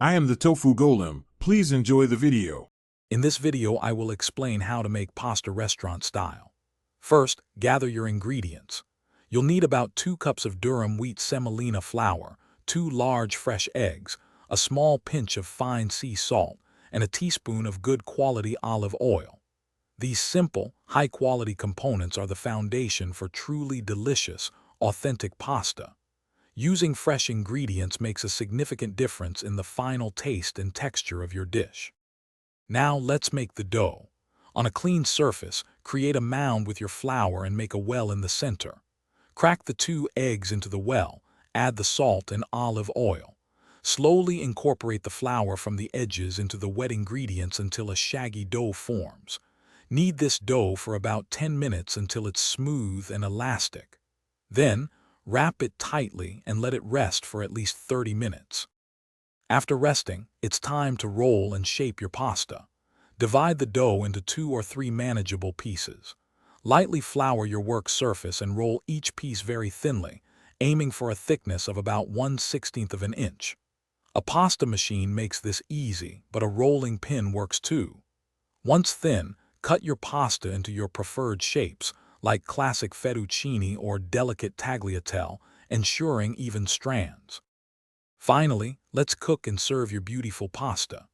I am the Tofu Golem. Please enjoy the video. In this video, I will explain how to make pasta restaurant style. First, gather your ingredients. You'll need about 2 cups of durum wheat semolina flour, 2 large fresh eggs, a small pinch of fine sea salt, and a teaspoon of good quality olive oil. These simple, high-quality components are the foundation for truly delicious, authentic pasta. Using fresh ingredients makes a significant difference in the final taste and texture of your dish. Now let's make the dough. On a clean surface, create a mound with your flour and make a well in the center. Crack the 2 eggs into the well, add the salt and olive oil. Slowly incorporate the flour from the edges into the wet ingredients until a shaggy dough forms. Knead this dough for about 10 minutes until it's smooth and elastic. Then, wrap it tightly and let it rest for at least 30 minutes. After resting, it's time to roll and shape your pasta. Divide the dough into 2 or 3 manageable pieces. Lightly flour your work surface and roll each piece very thinly, aiming for a thickness of about 1/16 of an inch. A pasta machine makes this easy, but a rolling pin works too. Once thin, cut your pasta into your preferred shapes, like classic fettuccine or delicate tagliatelle, ensuring even strands. Finally, let's cook and serve your beautiful pasta.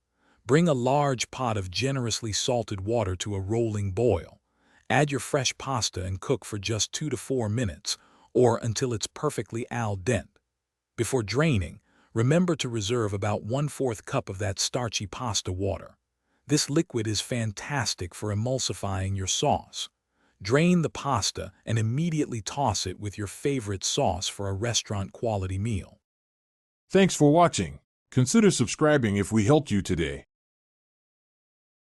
Bring a large pot of generously salted water to a rolling boil. Add your fresh pasta and cook for just 2 to 4 minutes, or until it's perfectly al dente. Before draining, remember to reserve about 1/4 cup of that starchy pasta water. This liquid is fantastic for emulsifying your sauce. Drain the pasta and immediately toss it with your favorite sauce for a restaurant-quality meal. Thanks for watching. Consider subscribing if we helped you today.